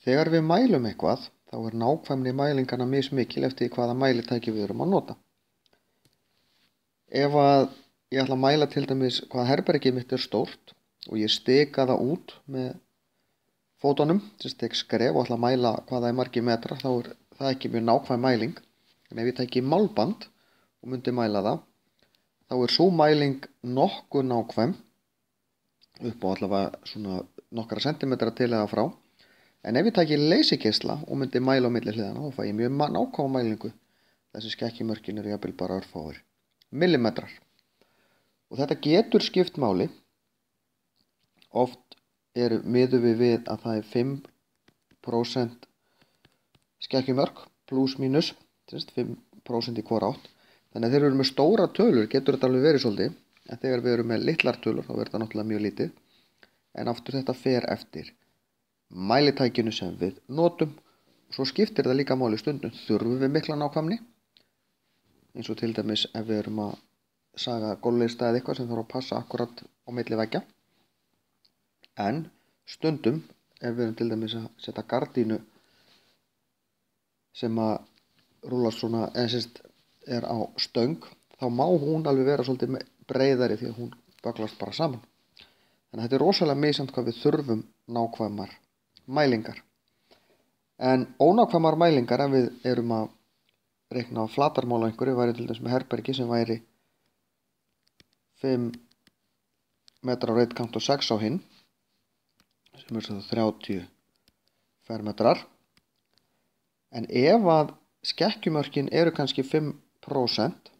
Þegar við mælum eitthvað, þá nákvæmni mælingana mismikil eftir hvaða mælitæki við erum að nota. Ef að ég ætla að mæla til dæmis hvað herbergið mitt stórt og ég stika það út með fótunum, tek skref og ætla að mæla hvað það margir metrar, þá það ekki mjög nákvæm mæling. En ef ég tæki málband og myndi mæla það, þá sú mæling nokkuð nákvæm, upp á allavega svona nokkra sentimetra til eða frá. En ef ég tæki leysigeisla og myndi mæla á milli hliðana, þá fæ ég mjög nákvæma mælingu. Þessi skekkjumörkin jafnvel bara örfáir millimetrar. Og þetta getur skipt máli. Oft miðum við að það 5% skekkjumörk pluss mínus, 5% í hvora átt. Þannig að þegar við erum með stóra tölur getur þetta alveg verið svolítið, en þegar við erum með litlar tölur þá þetta náttúrulega mjög lítið. En aftur þetta fer eftir mælitækinu sem við notum. Svo skiptir það líka máli stundum. Þurfum við mikla nákvæmni, eins og til dæmis ef við erum að saga gólflista eða eitthvað sem þarf að passa akkurat á milli veggja. En stundum, ef við erum til dæmis að setja gardínu sem að rúlast svona, eða á stöng, þá má hún alveg vera svolítið breiðari því að hún böglast bara saman. Þannig að þetta rosalega misjafnt hvað við þurfum nákvæmar mælingar. En ónákvæmar mælingar, ef við erum að reikna á flatarmál á einhverju, væri til dæmis með herbergi sem væri 5 metrar á einn kant og 6 á hinn, sem svo 30 fermetrar. En ef að skekkjumörkin eru kannski 5%,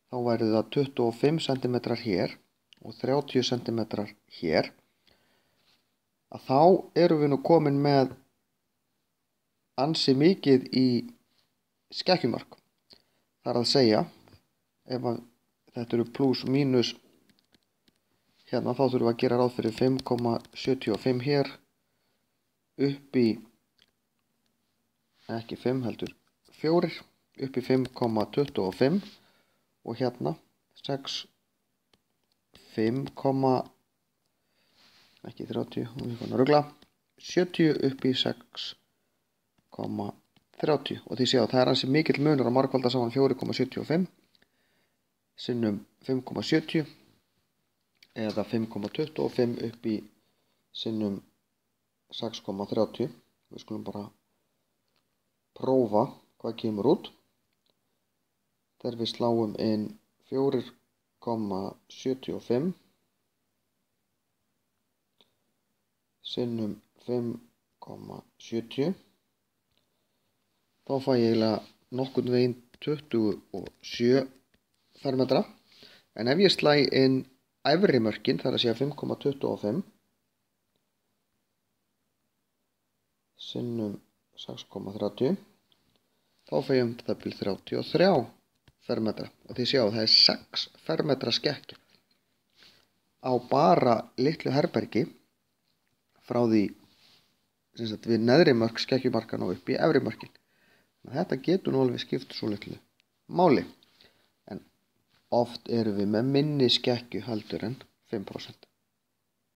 þá væri það 25 cm hér og 30 cm hér, að þá erum við nú komin með ansi mikið í skekkjumörk. Það að segja, ef að þetta eru pluss mínus hérna, þá þurfum við að gera ráð fyrir 5,75 hér upp í, ekki 5 heldur 4, upp í 5,25 og hérna 6, 5, ekki 30, rugla, 70 upp í 6,30 og því séu að það ansi mikill munur að margfalda saman 4,75 sinnum 5,70 eða 5,25 upp í sinnum 6,30. Við skulum bara prófa hvað kemur út. Þegar við sláum inn 4,75 sinnum 5,70, þá fæ ég eiginlega nokkurn veginn 27 fermetra. En ef ég slæ inn efri mörkin, það að segja 5,25 sinnum 6,30, þá fæ ég það til 33 fermetra. Og þið sjáu það 6 fermetra skekkja á bara litlu herbergi frá því við neðri mörk skekkjumarkan og upp í efri mörkin. Þetta getur nú alveg skipt svo litlu máli. En oft erum við með minni skekkju heldur en 5%.